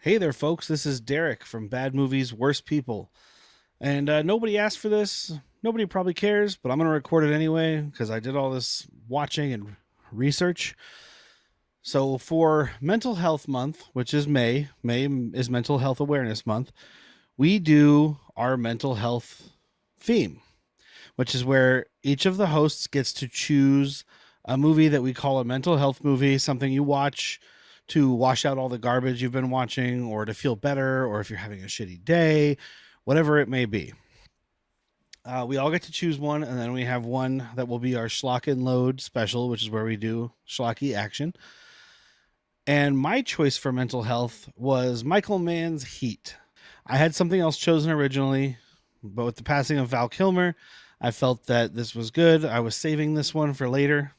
Hey there, folks. This is Derrick from Bad Movies, Worst People. And nobody asked for this. Nobody probably cares, but I'm going to record it anyway because I did all this watching and research. So, for Mental Health Month, which is May is Mental Health Awareness Month, we do our mental health theme, which is where each of the hosts gets to choose a movie that we call a mental health movie, something you watch to wash out all the garbage you've been watching or to feel better, or if you're having a shitty day, whatever it may be. We all get to choose one, and then we have one that will be our Schlock and Load special, which is where we do schlocky action. And my choice for mental health was Michael Mann's Heat. I had something else chosen originally, but with the passing of Val Kilmer, I felt that this was good. I was saving this one for later.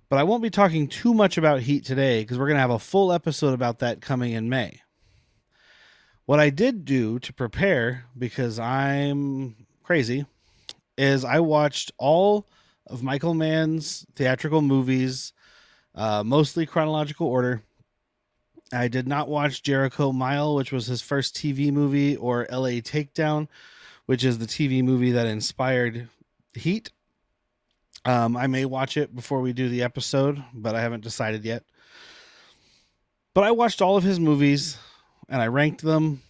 But I won't be talking too much about Heat today because we're going to have a full episode about that coming in May. What I did do to prepare, because I'm crazy, is I watched all of Michael Mann's theatrical movies, mostly chronological order. I did not watch Jericho Mile, which was his first TV movie, or LA Takedown, which is the TV movie that inspired Heat. I may watch it before we do the episode, but I haven't decided yet. But I watched all of his movies, and I ranked them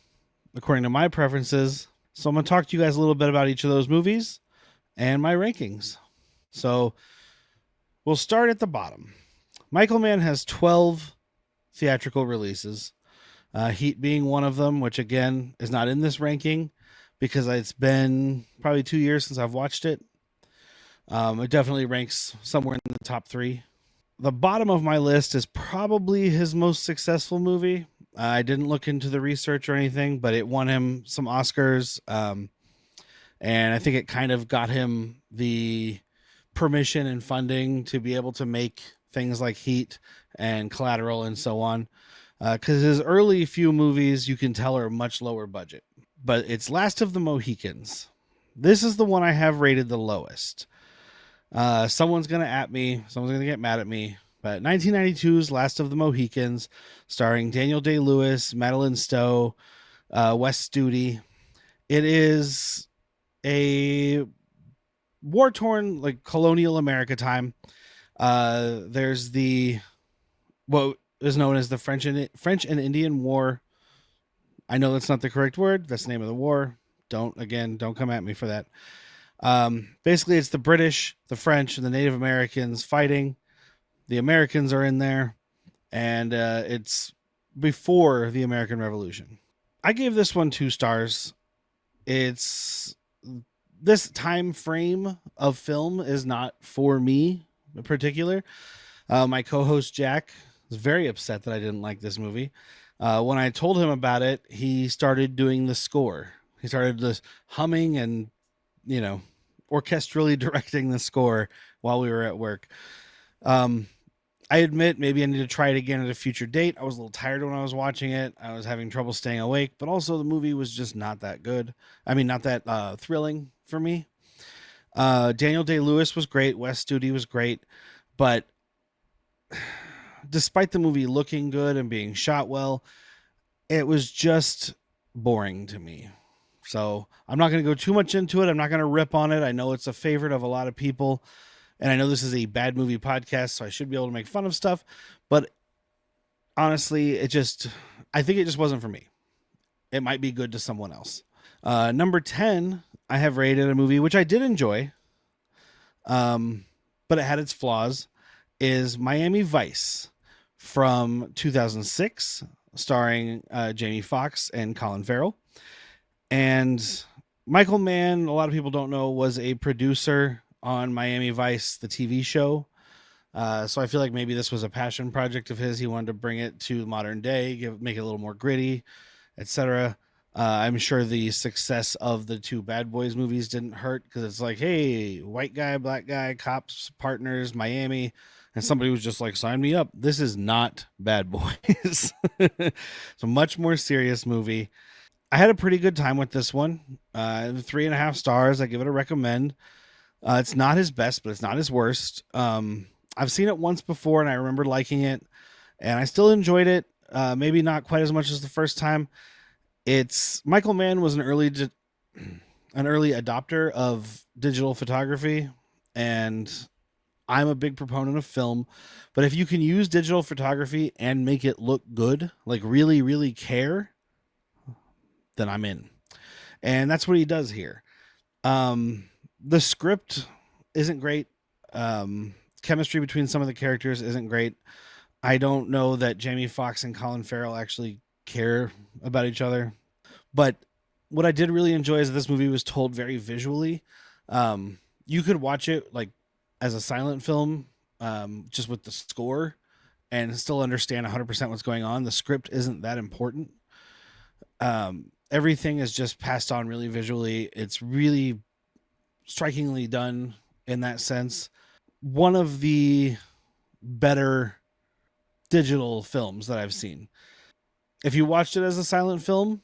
according to my preferences. So I'm going to talk to you guys a little bit about each of those movies and my rankings. So we'll start at the bottom. Michael Mann has 12 theatrical releases, Heat being one of them, which again is not in this ranking because it's been probably 2 years since I've watched it. It definitely ranks somewhere in the top 3. The bottom of my list is probably his most successful movie. I didn't look into the research or anything, but it won him some Oscars. And I think it kind of got him the permission and funding to be able to make things like Heat and Collateral and so on. Because his early few movies, you can tell, are much lower budget. But it's Last of the Mohicans. This is the one I have rated the lowest. Someone's going to at me. Someone's going to get mad at me. But 1992's Last of the Mohicans, starring Daniel Day-Lewis, Madeline Stowe, Wes Studi. It is a war-torn, like, colonial America time. There's what is known as the French and Indian War. I know that's not the correct word. That's the name of the war. Don't come at me for that. Basically, it's the British, the French, and the Native Americans fighting. The Americans are in there, and it's before the American Revolution. I gave this one 2 stars. It's this time frame of film is not for me in particular. My co-host Jack was very upset that I didn't like this movie. When I told him about it, he started doing the score. He started just humming and, orchestrally directing the score while we were at work. I admit maybe I need to try it again at a future date. I was a little tired when I was watching it. I was having trouble staying awake, but also the movie was just not that good. I mean, not that thrilling for me. Daniel Day-Lewis was great. Wes Studi was great. But despite the movie looking good and being shot well, it was just boring to me. So I'm not going to go too much into it. I'm not going to rip on it. I know it's a favorite of a lot of people. And I know this is a bad movie podcast, so I should be able to make fun of stuff. But honestly, I think it just wasn't for me. It might be good to someone else. Number 10, I have rated a movie, which I did enjoy, but it had its flaws, is Miami Vice from 2006, starring Jamie Foxx and Colin Farrell. And Michael Mann, a lot of people don't know, was a producer on Miami Vice, the TV show. So I feel like maybe this was a passion project of his. He wanted to bring it to modern day, make it a little more gritty, etc. I'm sure the success of the 2 Bad Boys movies didn't hurt because it's like, hey, white guy, black guy, cops, partners, Miami. And somebody was just like, sign me up. This is not Bad Boys. It's a much more serious movie. I had a pretty good time with this one. 3.5 stars. I give it a recommend. It's not his best, but it's not his worst. I've seen it once before, and I remember liking it, and I still enjoyed it. maybe not quite as much as the first time. It's Michael Mann was an early adopter of digital photography, and I'm a big proponent of film. But if you can use digital photography and make it look good, like really, really care, then I'm in. And that's what he does here. The script isn't great. Chemistry between some of the characters isn't great. I don't know that Jamie Foxx and Colin Farrell actually care about each other. But what I did really enjoy is that this movie was told very visually. You could watch it like as a silent film, just with the score, and still understand 100% what's going on. The script isn't that important. Everything is just passed on really visually. It's really strikingly done in that sense. One of the better digital films that I've seen. If you watched it as a silent film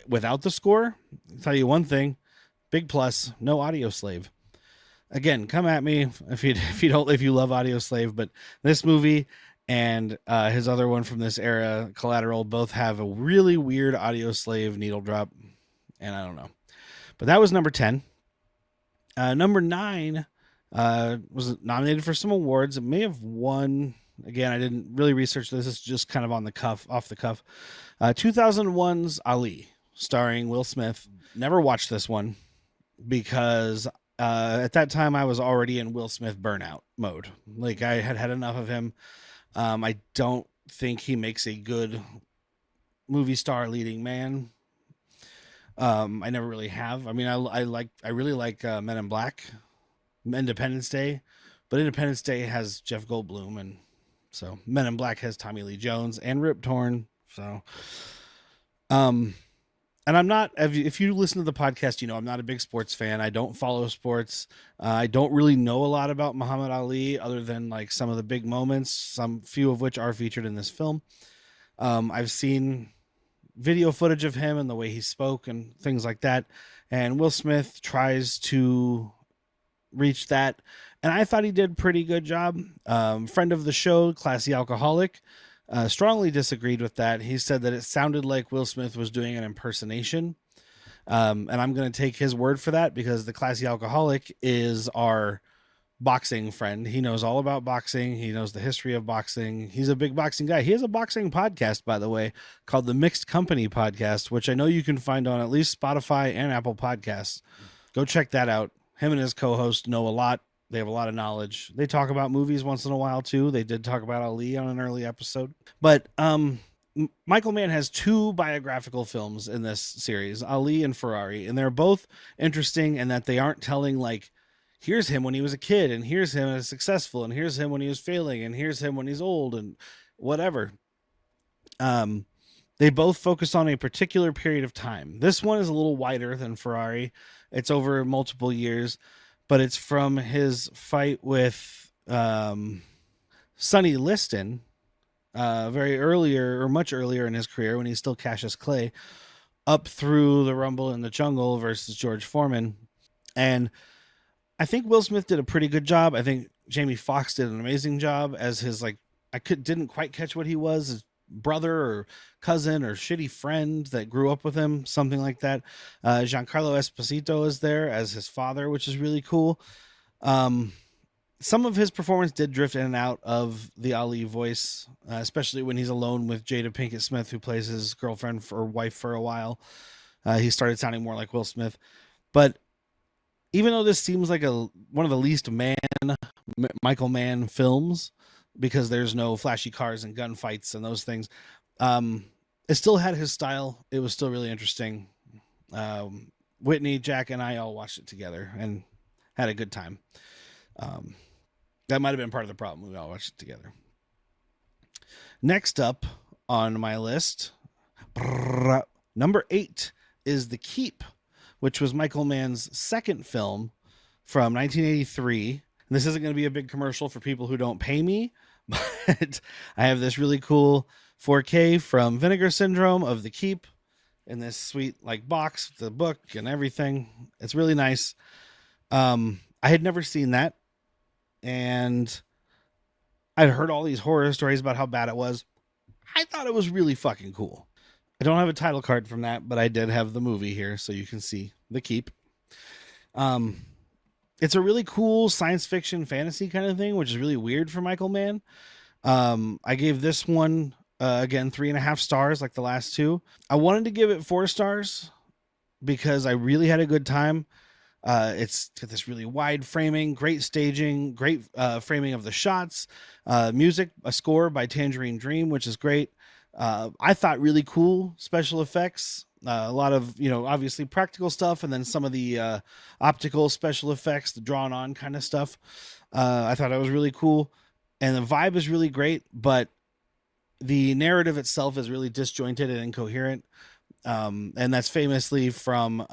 without the score, I'll tell you one thing, big plus, no audio slave. Again, come at me if you love audio slave, but this movie and his other one from this era, Collateral, both have a really weird audio slave needle drop, and I don't know. But that was number 10. Number 9 was nominated for some awards. It may have won. Again, I didn't really research this. It's just kind of off the cuff. 2001's Ali, starring Will Smith. Never watched this one because at that time I was already in Will Smith burnout mode. Like I had enough of him. I don't think he makes a good movie star leading man. I never really have. I mean, I really like Men in Black, Independence Day, but Independence Day has Jeff Goldblum, and so Men in Black has Tommy Lee Jones and Rip Torn. So, and I'm not. If you listen to the podcast, you know I'm not a big sports fan. I don't follow sports. I don't really know a lot about Muhammad Ali other than like some of the big moments, some few of which are featured in this film. I've seen video footage of him and the way he spoke and things like that. And Will Smith tries to reach that. And I thought he did a pretty good job. Friend of the show, Classy Alcoholic, strongly disagreed with that. He said that it sounded like Will Smith was doing an impersonation. And I'm going to take his word for that because the Classy Alcoholic is our boxing friend. He knows all about boxing. He knows the history of boxing. He's a big boxing guy. He has a boxing podcast, by the way, called the Mixed Company Podcast, which I know you can find on at least Spotify and Apple Podcasts. Go check that out. Him and his co-host know a lot. They have a lot of knowledge. They talk about movies once in a while too. They did talk about Ali on an early episode. But Michael Mann has 2 biographical films in this series, Ali and Ferrari, and they're both interesting in that they aren't telling like here's him when he was a kid, and here's him as successful, and here's him when he was failing, and here's him when he's old, and whatever. They both focus on a particular period of time. This one is a little wider than Ferrari. It's over multiple years, but it's from his fight with Sonny Liston, much earlier in his career when he's still Cassius Clay, up through the Rumble in the Jungle versus George Foreman. And I think Will Smith did a pretty good job. I think Jamie Foxx did an amazing job as his didn't quite catch what he was, his brother or cousin or shitty friend that grew up with him, something like that. Giancarlo Esposito is there as his father, which is really cool. Some of his performance did drift in and out of the Ali voice, especially when he's alone with Jada Pinkett Smith, who plays his girlfriend or wife for a while. He started sounding more like Will Smith, but even though this seems like one of the least Michael Mann films because there's no flashy cars and gunfights and those things, it still had his style. It was still really interesting. Whitney, Jack, and I all watched it together and had a good time. That might have been part of the problem. We all watched it together. Next up on my list, number 8 is The Keep, which was Michael Mann's second film from 1983. And this isn't going to be a big commercial for people who don't pay me, but I have this really cool 4K from Vinegar Syndrome of The Keep in this sweet box, the book and everything. It's really nice. I had never seen that, and I'd heard all these horror stories about how bad it was. I thought it was really fucking cool. I don't have a title card from that, but I did have the movie here, so you can see The Keep. Um, it's a really cool science fiction fantasy kind of thing, which is really weird for Michael Mann. I gave this one again 3.5 stars, like the last two. I wanted to give it 4 stars because I really had a good time. It's got this really wide framing, great staging, great framing of the shots, music, a score by Tangerine Dream, which is great. I thought really cool special effects. A lot of, obviously practical stuff, and then some of the optical special effects, the drawn on kind of stuff. I thought that was really cool. And the vibe is really great, but the narrative itself is really disjointed and incoherent. And that's famously from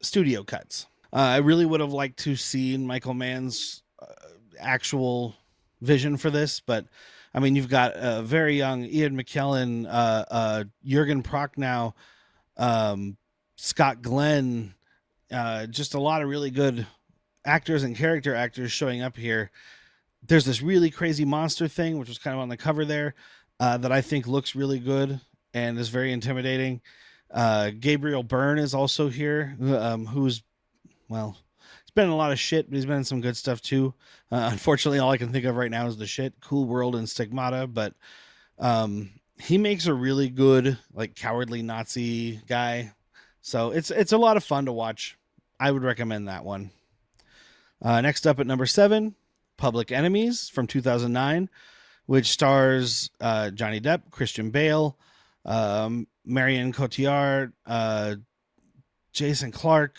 studio cuts. I really would have liked to see Michael Mann's actual vision for this, but I mean, you've got a very young Ian McKellen, Jurgen Prochnow, Scott Glenn, just a lot of really good actors and character actors showing up here. There's this really crazy monster thing, which was kind of on the cover there, that I think looks really good and is very intimidating. Gabriel Byrne is also here, who's, well, he's been in a lot of shit, but he's been in some good stuff too. Unfortunately, all I can think of right now is the shit, Cool World and Stigmata, but he makes a really good, like, cowardly Nazi guy. So it's a lot of fun to watch. I would recommend that one. Next up at number 7, Public Enemies from 2009, which stars Johnny Depp, Christian Bale, Marion Cotillard, Jason Clarke,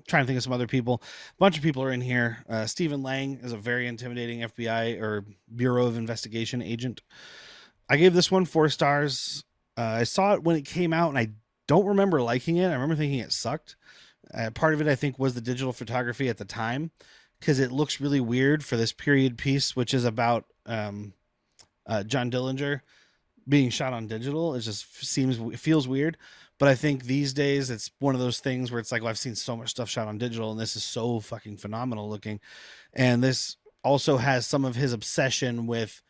trying to think of some other people. A bunch of people are in here. Stephen Lang is a very intimidating FBI or Bureau of Investigation agent. I gave this one 4 stars. I saw it when it came out, and I don't remember liking it. I remember thinking it sucked. Part of it, I think, was the digital photography at the time, because it looks really weird for this period piece, which is about John Dillinger being shot on digital. It just feels weird. But I think these days it's one of those things where it's like, well, I've seen so much stuff shot on digital, and this is so fucking phenomenal looking. And this also has some of his obsession with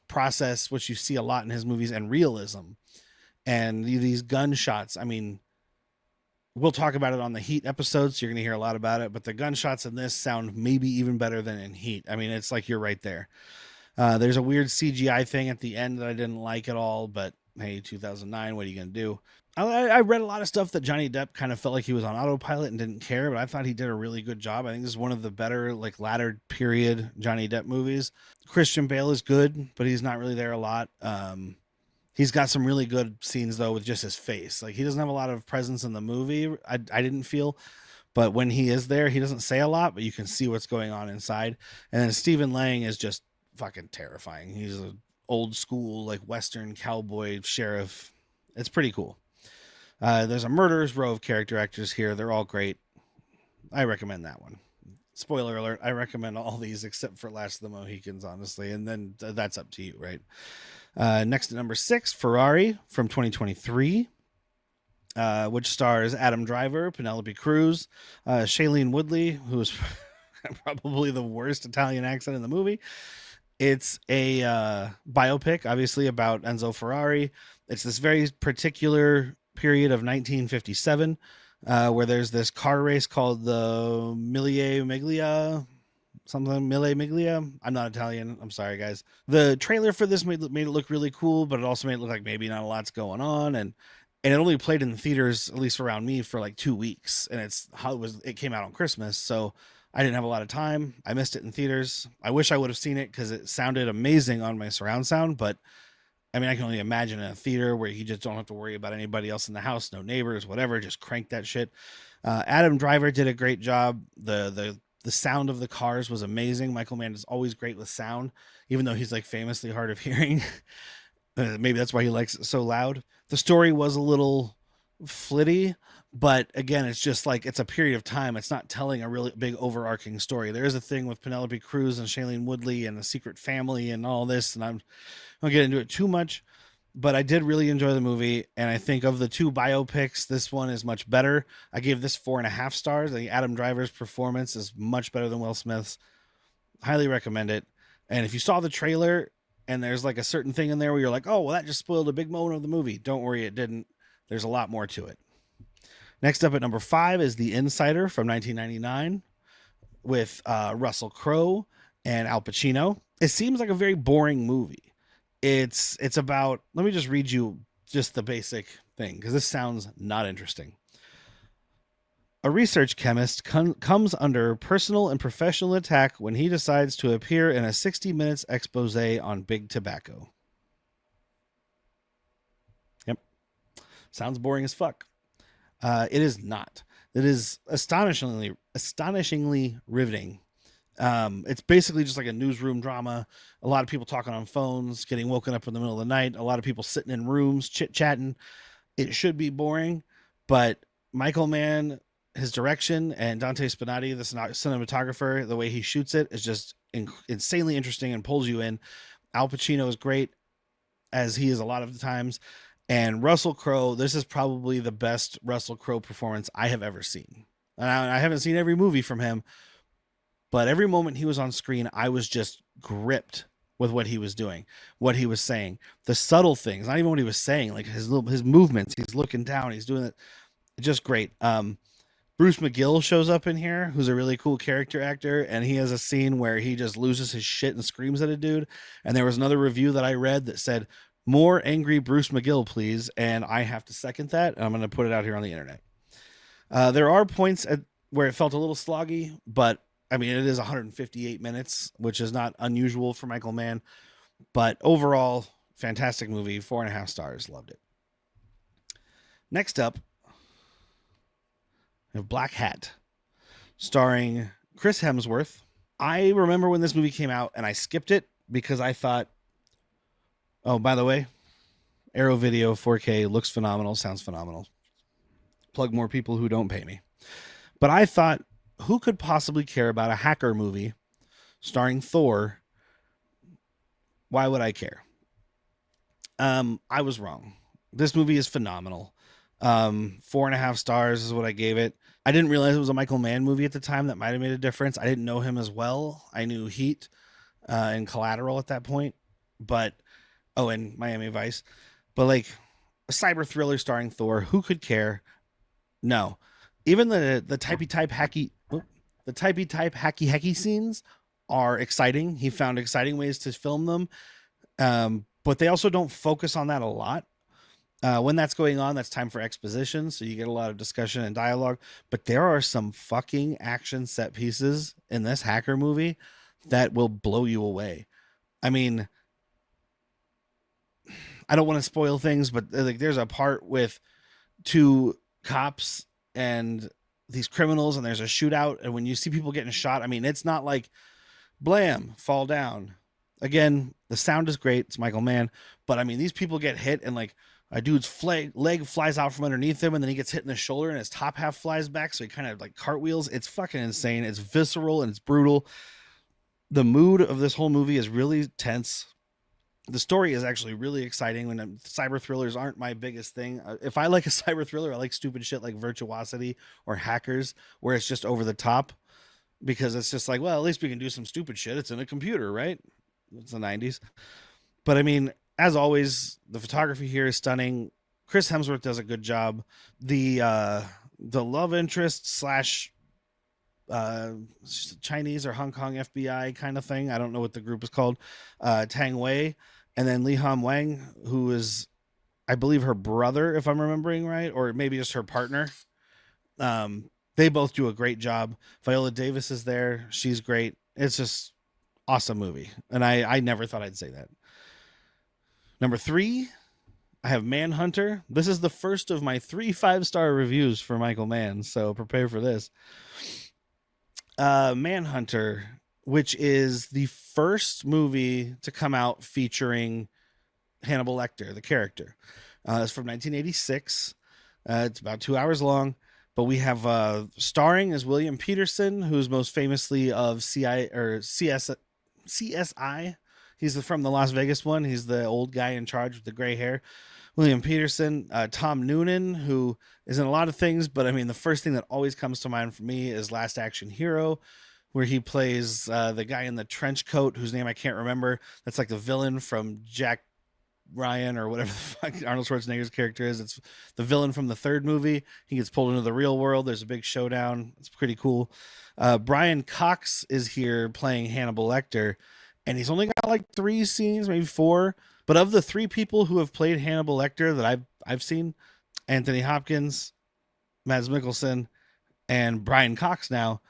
process, which you see a lot in his movies, and realism. And these gunshots, I mean, we'll talk about it on the Heat episodes, so you're going to hear a lot about it, but the gunshots in this sound maybe even better than in Heat. I mean, it's like you're right there. There's a weird CGI thing at the end that I didn't like at all, but hey, 2009, what are you going to do? I read a lot of stuff that Johnny Depp kind of felt like he was on autopilot and didn't care, but I thought he did a really good job. I think this is one of the better, like, latter period Johnny Depp movies. Christian Bale is good, but he's not really there a lot. He's got some really good scenes, though, with just his face. Like, he doesn't have a lot of presence in the movie, I didn't feel. But when he is there, he doesn't say a lot, but you can see what's going on inside. And then Stephen Lang is just fucking terrifying. He's an old school, like, Western cowboy sheriff. It's pretty cool. There's a murderer's row of character actors here. They're all great. I recommend that one. Spoiler alert, I recommend all these except for Last of the Mohicans, honestly. And then that's up to you, right? Next at number 6, Ferrari from 2023, which stars Adam Driver, Penelope Cruz, Shailene Woodley, who is probably the worst Italian accent in the movie. It's a biopic, obviously, about Enzo Ferrari. It's this very particular period of 1957, where there's this car race called the Mille Miglia. Something Mille Miglia. I'm not Italian. I'm sorry, guys. The trailer for this made it look really cool, but it also made it look like maybe not a lot's going on, and it only played in the theaters, at least around me, for like 2 weeks, and it came out on Christmas, so I didn't have a lot of time. I missed it in theaters. I wish I would have seen it because it sounded amazing on my surround sound, but I mean, I can only imagine in a theater where you just don't have to worry about anybody else in the house, no neighbors, whatever. Just crank that shit. Adam Driver did a great job. The sound of the cars was amazing. Michael Mann is always great with sound, even though he's like famously hard of hearing. Maybe that's why he likes it so loud. The story was a little flitty, but again, it's just like, it's a period of time. It's not telling a really big overarching story. There is a thing with Penelope Cruz and Shailene Woodley and a secret family and all this, and I don't get into it too much, but I did really enjoy the movie. And I think of the 2 biopics, this one is much better. I gave this 4.5 stars. I think Adam Driver's performance is much better than Will Smith's. Highly recommend it. And if you saw the trailer and there's like a certain thing in there where you're like, oh, well, that just spoiled a big moment of the movie. Don't worry, it didn't. There's a lot more to it. Next up at number 5 is The Insider from 1999 with Russell Crowe and Al Pacino. It seems like a very boring movie. It's about, let me just read you just the basic thing because this sounds not interesting. A research chemist comes under personal and professional attack when he decides to appear in a 60 minutes expose on big tobacco. Yep. Sounds boring as fuck. It is not. It is astonishingly riveting. It's basically just like a newsroom drama. A lot of people talking on phones, getting woken up in the middle of the night. A lot of people sitting in rooms, chit-chatting. It should be boring, but Michael Mann, his direction, and Dante Spinati, the cinematographer, the way he shoots it is just insanely interesting and pulls you in. Al Pacino is great, as he is a lot of the times. And Russell Crowe, this is probably the best Russell Crowe performance I have ever seen. And I haven't seen every movie from him, but every moment he was on screen, I was just gripped with what he was doing, what he was saying, the subtle things, not even what he was saying, like his movements. He's looking down, he's doing it. Just great. Bruce McGill shows up in here, who's a really cool character actor, and he has a scene where he just loses his shit and screams at a dude. And there was another review that I read that said, more angry Bruce McGill, please. And I have to second that. And I'm going to put it out here on the internet. There are points where it felt a little sloggy, but I mean, it is 158 minutes, which is not unusual for Michael Mann. But overall, fantastic movie. 4.5 stars. Loved it. Next up, we have Black Hat, starring Chris Hemsworth. I remember when this movie came out, and I skipped it because I thought, oh, by the way, Arrow Video 4K looks phenomenal, sounds phenomenal. Plug more people who don't pay me. But I thought, who could possibly care about a hacker movie starring Thor? Why would I care? I was wrong. This movie is phenomenal. 4.5 stars is what I gave it. I didn't realize it was a Michael Mann movie at the time. That might have made a difference. I didn't know him as well. I knew Heat and Collateral at that point, but and Miami Vice. But like a cyber thriller starring Thor, who could care? No. Even the typey type hacky scenes are exciting. He found exciting ways to film them, but they also don't focus on that a lot. When that's going on, that's time for exposition, so you get a lot of discussion and dialogue. But there are some fucking action set pieces in this hacker movie that will blow you away. I mean, I don't want to spoil things, but like there's a part with 2 cops and these criminals, and there's a shootout, and when you see people getting shot, I mean, it's not like blam, fall down. Again, the sound is great. It's Michael Mann, but I mean, these people get hit, and like a dude's leg flies out from underneath him, and then he gets hit in the shoulder, and his top half flies back, so he kind of like cartwheels. It's fucking insane. It's visceral and it's brutal. The mood of this whole movie is really tense. The story is actually really exciting. When cyber thrillers aren't my biggest thing. If I like a cyber thriller, I like stupid shit like Virtuosity or Hackers, where it's just over the top, because it's just like, well, at least we can do some stupid shit. It's in a computer, right? It's the 90s. But I mean, as always, the photography here is stunning. Chris Hemsworth does a good job. The love interest slash Chinese or Hong Kong FBI kind of thing, I don't know what the group is called, Tang Wei, and then Li Ham Wang, who is, I believe, her brother, if I'm remembering right, or maybe just her partner. They both do a great job. Viola Davis is there. She's great. It's just awesome movie. And I never thought I'd say that. Number 3, I have Manhunter. This is the first of my 3 5-star reviews for Michael Mann, so prepare for this. Manhunter, which is the first movie to come out featuring Hannibal Lecter, the character. It's from 1986. It's about 2 hours long, but we have starring as William Peterson, who's most famously of CSI. He's from the Las Vegas one. He's the old guy in charge with the gray hair. William Peterson, Tom Noonan, who is in a lot of things, but I mean, the first thing that always comes to mind for me is Last Action Hero. where he plays the guy in the trench coat whose name I can't remember. That's like the villain from Jack Ryan or whatever the fuck Arnold Schwarzenegger's character is. It's the villain from the third movie. He gets pulled into the real world. There's a big showdown. It's pretty cool. Brian Cox is here playing Hannibal Lecter, and he's only got like 3 scenes, maybe 4. But of the 3 people who have played Hannibal Lecter that I've seen, Anthony Hopkins, Mads Mikkelsen, and Brian Cox now.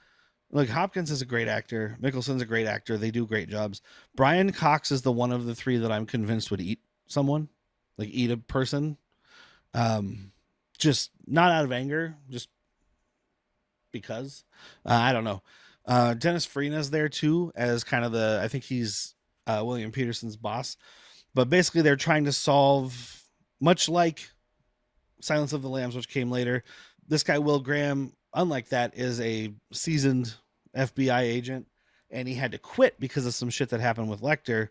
Look, Hopkins is a great actor. Mickelson's a great actor. They do great jobs. Brian Cox is the one of the 3 that I'm convinced would eat someone, like eat a person. Just not out of anger, just because. I don't know. Dennis Farina's there too as kind of I think he's William Peterson's boss. But basically, they're trying to solve, much like Silence of the Lambs, which came later. This guy, Will Graham, unlike that, is a seasoned FBI agent, and he had to quit because of some shit that happened with Lecter.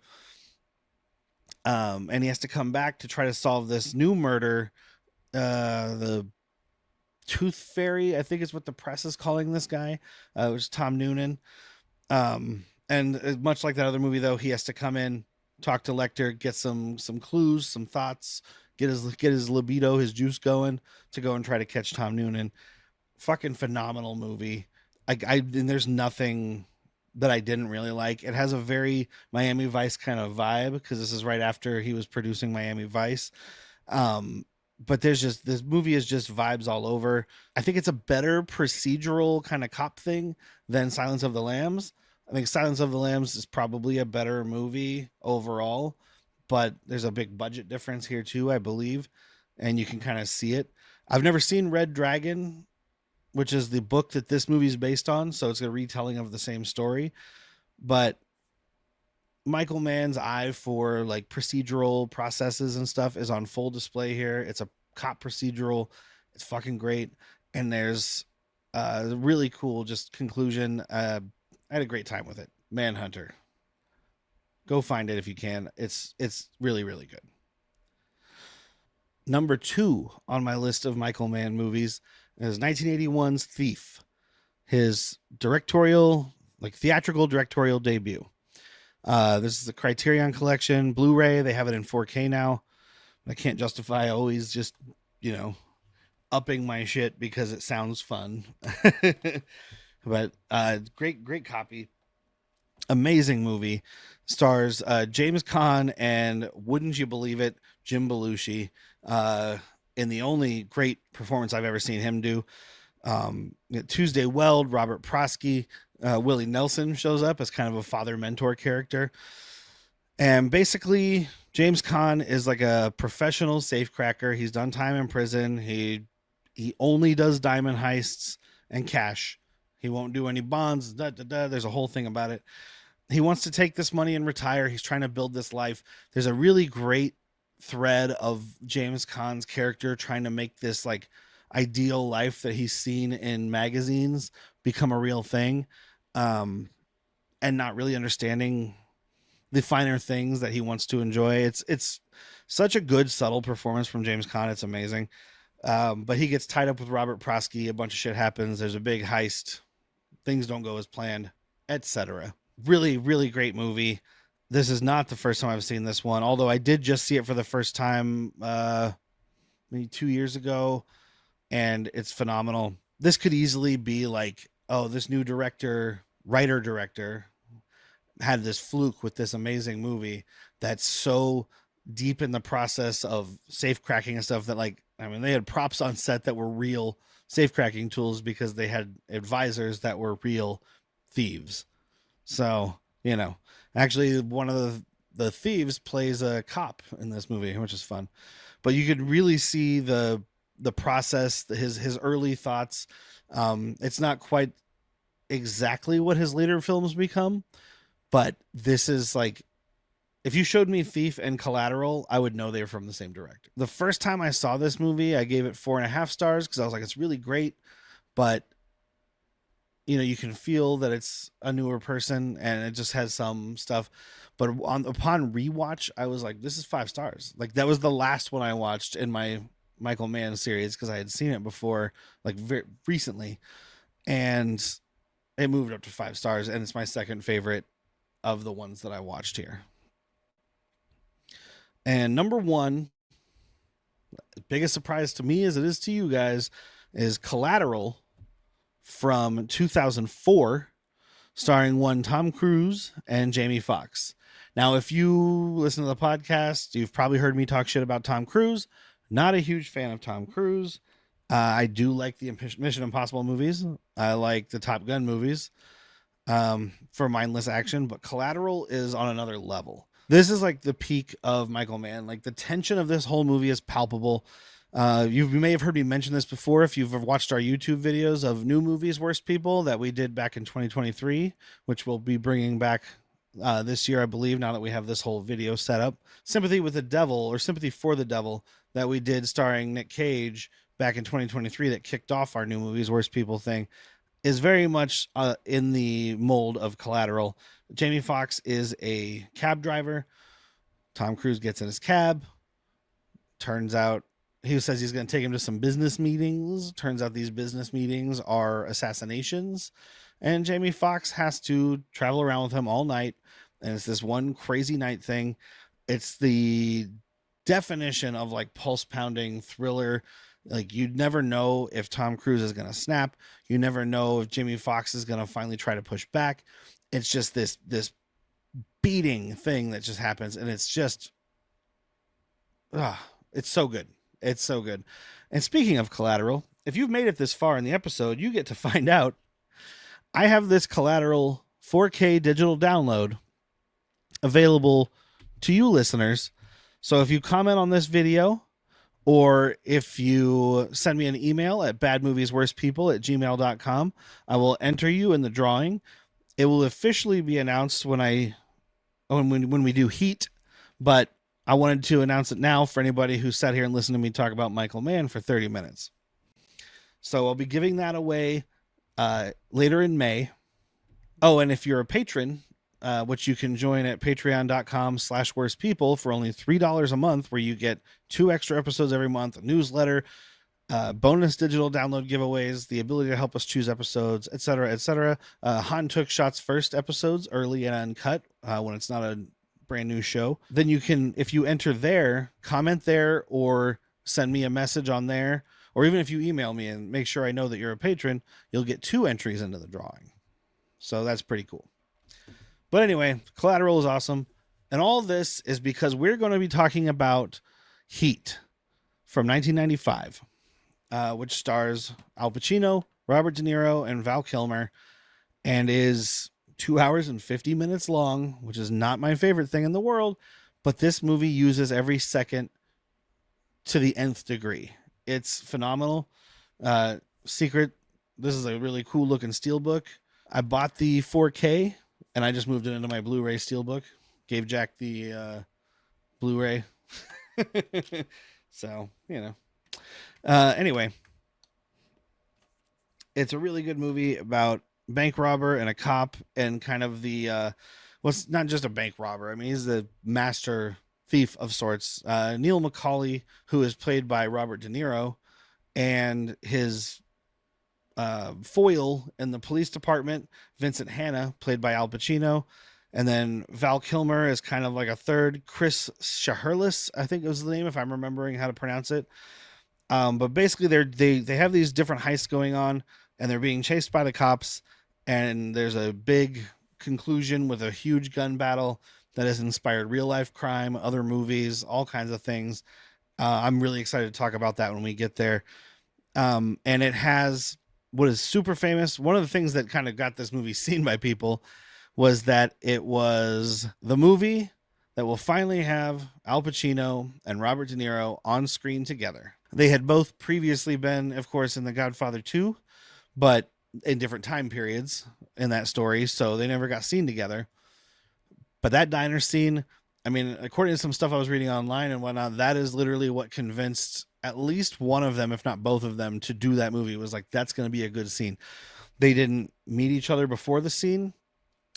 And he has to come back to try to solve this new murder. The Tooth Fairy, I think is what the press is calling this guy, which is Tom Noonan. And much like that other movie, though, he has to come in, talk to Lecter, get some clues, some thoughts, get his libido, his juice going to go and try to catch Tom Noonan. Fucking phenomenal movie. And there's nothing that I didn't really like. It has a very Miami Vice kind of vibe because this is right after he was producing Miami Vice. But this movie is just vibes all over. I think it's a better procedural kind of cop thing than Silence of the Lambs. I think Silence of the Lambs is probably a better movie overall, but there's a big budget difference here too, I believe, and you can kind of see it. I've never seen Red Dragon, which is the book that this movie is based on, so it's a retelling of the same story. But Michael Mann's eye for like procedural processes and stuff is on full display here. It's a cop procedural. It's fucking great. And there's a really cool just conclusion. I had a great time with it. Manhunter. Go find it if you can. It's really, really good. Number 2 on my list of Michael Mann movies is 1981's Thief, his theatrical directorial debut. This is the Criterion Collection Blu-ray. They have it in 4K now. I can't justify always just, upping my shit because it sounds fun. But great copy. Amazing movie. Stars James Caan and, wouldn't you believe it, Jim Belushi in the only great performance I've ever seen him do. Tuesday Weld, Robert Prosky, Willie Nelson shows up as kind of a father mentor character. And basically, James Caan is like a professional safecracker. He's done time in prison. He only does diamond heists and cash. He won't do any bonds. There's a whole thing about it. He wants to take this money and retire. He's trying to build this life. There's a really great thread of James Caan's character trying to make this like ideal life that he's seen in magazines become a real thing, and not really understanding the finer things that he wants to enjoy. It's such a good subtle performance from James Caan. It's amazing. But he gets tied up with Robert Prosky. A bunch of shit happens. There's a big heist. Things don't go as planned, etc. Really, really great movie. This is not the first time I've seen this one, although I did just see it for the first time maybe 2 years ago, and it's phenomenal. This could easily be like, oh, this new writer-director had this fluke with this amazing movie that's so deep in the process of safe cracking and stuff that, like, I mean, they had props on set that were real safe cracking tools because they had advisors that were real thieves. So, actually one of the thieves plays a cop in this movie, which is fun. But you could really see the process, his early thoughts. It's not quite exactly what his later films become, but this is like, if you showed me Thief and Collateral, I would know they were from the same director. The first time I saw this movie, I gave it 4.5 stars because I was like, it's really great, but you can feel that it's a newer person and it just has some stuff. But upon rewatch, I was like, this is 5 stars. Like, that was the last one I watched in my Michael Mann series because I had seen it before, like very recently, and it moved up to 5 stars, and it's my second favorite of the ones that I watched here. And number one, biggest surprise to me as it is to you guys, is Collateral from 2004, starring one Tom Cruise and Jamie Foxx. Now, if you listen to the podcast, you've probably heard me talk shit about Tom Cruise. Not a huge fan of Tom Cruise. I do like the Mission Impossible movies. I like the Top Gun movies for mindless action, but Collateral is on another level. This is like the peak of Michael Mann. Like, the tension of this whole movie is palpable. You may have heard me mention this before if you've watched our YouTube videos of new movies, Worst People, that we did back in 2023, which we'll be bringing back this year, I believe, now that we have this whole video set up. Sympathy with the Devil, or Sympathy for the Devil, that we did starring Nick Cage back in 2023, that kicked off our new movies, Worst People thing, is very much in the mold of Collateral. Jamie Foxx is a cab driver. Tom Cruise gets in his cab. Turns out, he says he's going to take him to some business meetings. Turns out these business meetings are assassinations. And Jamie Foxx has to travel around with him all night. And it's this one crazy night thing. It's the definition of like pulse pounding thriller. Like, you'd never know if Tom Cruise is going to snap. You never know if Jamie Foxx is going to finally try to push back. It's just this beating thing that just happens. And it's just, it's so good. It's so good. And speaking of Collateral, if you've made it this far in the episode, you get to find out I have this Collateral 4K digital download available to you listeners. So if you comment on this video, or if you send me an email at badmoviesworstpeople@gmail.com, I will enter you in the drawing. It will officially be announced when we do Heat, but I wanted to announce it now for anybody who sat here and listened to me talk about Michael Mann for 30 minutes. So I'll be giving that away later in May. Oh, and if you're a patron, which you can join at patreon.com/worstpeople for only $3 a month, where you get 2 extra episodes every month, a newsletter, bonus digital download giveaways, the ability to help us choose episodes, etc., etc. Han Took Shots first episodes, early and uncut, when it's not a brand new show. Then you can, if you enter there, comment there, or send me a message on there, or even if you email me and make sure I know that you're a patron, you'll get 2 entries into the drawing. So that's pretty cool. But anyway, Collateral is awesome. And all this is because we're going to be talking about Heat from 1995, which stars Al Pacino, Robert De Niro, and Val Kilmer, and is 2 hours and 50 minutes long, which is not my favorite thing in the world, but this movie uses every second to the nth degree. It's phenomenal. Secret, this is a really cool looking steelbook. I bought the 4K and I just moved it into my Blu-ray steelbook. Gave Jack the Blu-ray. So, anyway, it's a really good movie about bank robber and a cop, and kind of the well, it's not just a bank robber. I mean, he's the master thief of sorts. Neil McCauley, who is played by Robert De Niro, and his foil in the police department, Vincent Hanna, played by Al Pacino. And then Val Kilmer is kind of like a third, Chris Shaherlis, I think it was the name, if I'm remembering how to pronounce it. But basically they have these different heists going on, and they're being chased by the cops, and there's a big conclusion with a huge gun battle that has inspired real life crime, other movies, all kinds of things. I'm really excited to talk about that when we get there. And it has what is super famous. One of the things that kind of got this movie seen by people was that it was the movie that will finally have Al Pacino and Robert De Niro on screen together. They had both previously been, of course, in The Godfather 2, but in different time periods in that story, so they never got seen together. But that diner scene, I mean, according to some stuff I was reading online and whatnot, that is literally what convinced at least one of them, if not both of them, to do that movie. It was like, that's going to be a good scene. They didn't meet each other before the scene.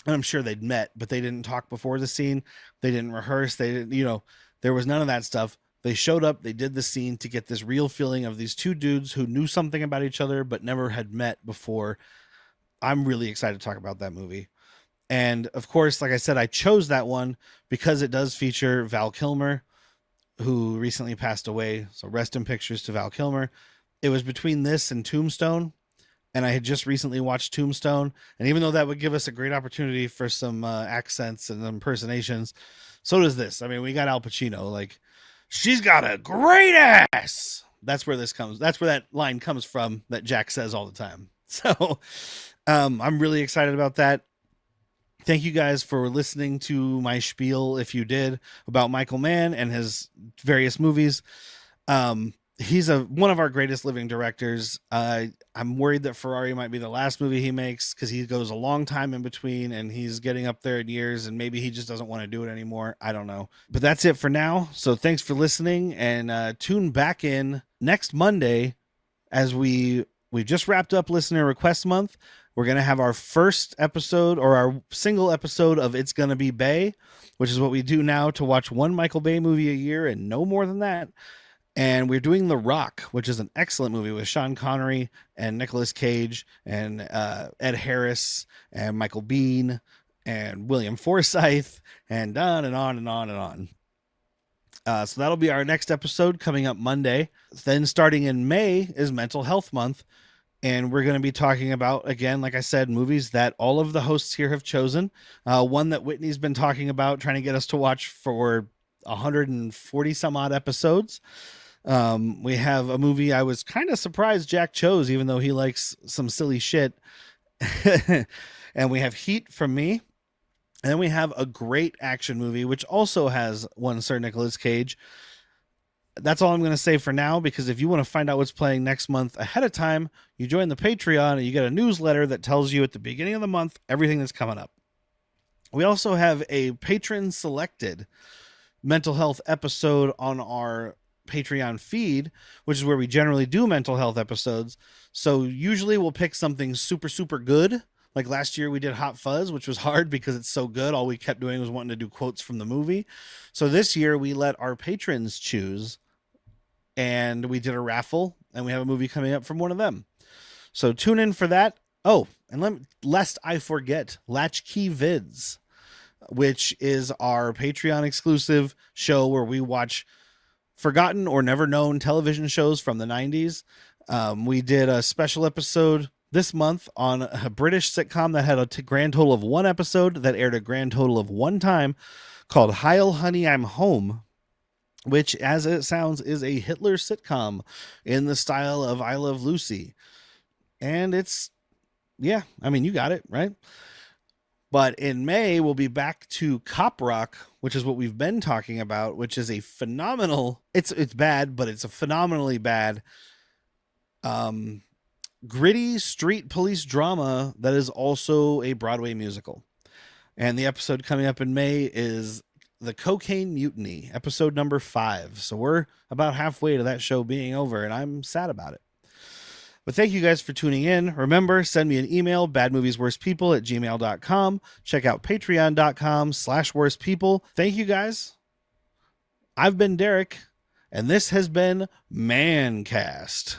And I'm sure they'd met, but they didn't talk before the scene. They didn't rehearse. They didn't, there was none of that stuff. They showed up, they did the scene to get this real feeling of these two dudes who knew something about each other, but never had met before. I'm really excited to talk about that movie. And of course, like I said, I chose that one because it does feature Val Kilmer, who recently passed away. So rest in pictures to Val Kilmer. It was between this and Tombstone, and I had just recently watched Tombstone. And even though that would give us a great opportunity for some accents and impersonations, so does this. I mean, we got Al Pacino. Like, she's got a great ass. That's where this comes. That's where that line comes from that Jack says all the time. So I'm really excited about that. Thank you guys for listening to my spiel, if you did, about Michael Mann and his various movies. He's one of our greatest living directors. I'm worried that Ferrari might be the last movie he makes because he goes a long time in between and he's getting up there in years, and maybe he just doesn't want to do it anymore. I don't know. But that's it for now. So thanks for listening, and tune back in next Monday as we just wrapped up Listener Request Month. We're going to have our first episode, or our single episode, of It's Gonna Be Bay, which is what we do now to watch one Michael Bay movie a year and no more than that. And we're doing The Rock, which is an excellent movie with Sean Connery and Nicolas Cage and Ed Harris and Michael Biehn and William Forsythe and on and on and on and on. So that'll be our next episode coming up Monday. Then starting in May is Mental Health Month. And we're going to be talking about, again, like I said, movies that all of the hosts here have chosen. One that Whitney's been talking about, trying to get us to watch for 140 some odd episodes. We have a movie I was kind of surprised Jack chose, even though he likes some silly shit. And we have Heat from me. And then we have a great action movie, which also has one Sir Nicolas Cage. That's all I'm going to say for now, because if you want to find out what's playing next month ahead of time, you join the Patreon and you get a newsletter that tells you at the beginning of the month everything that's coming up. We also have a patron selected mental health episode on our Patreon feed, which is where we generally do mental health episodes. So usually we'll pick something super, super good. Like last year we did Hot Fuzz, which was hard because it's so good. All we kept doing was wanting to do quotes from the movie. So this year we let our patrons choose, and we did a raffle, and we have a movie coming up from one of them. So tune in for that. Oh, and lest I forget, Latchkey Vids, which is our Patreon exclusive show where we watch forgotten or never known television shows from the 90s. We did a special episode this month on a British sitcom that had a grand total of one episode that aired a grand total of one time, called Heil Honey, I'm Home, which, as it sounds, is a Hitler sitcom in the style of I Love Lucy. And it's, yeah, I mean, you got it, right? But in May, we'll be back to Cop Rock, which is what we've been talking about, which is a phenomenal, it's bad, but it's a phenomenally bad, gritty street police drama that is also a Broadway musical. And the episode coming up in May is The Cocaine Mutiny, episode number 5. So we're about halfway to that show being over, and I'm sad about it. But thank you guys for tuning in. Remember, send me an email, badmoviesworstpeople@gmail.com. Check out patreon.com/worstpeople. Thank you guys. I've been Derrick, and this has been MANNcast.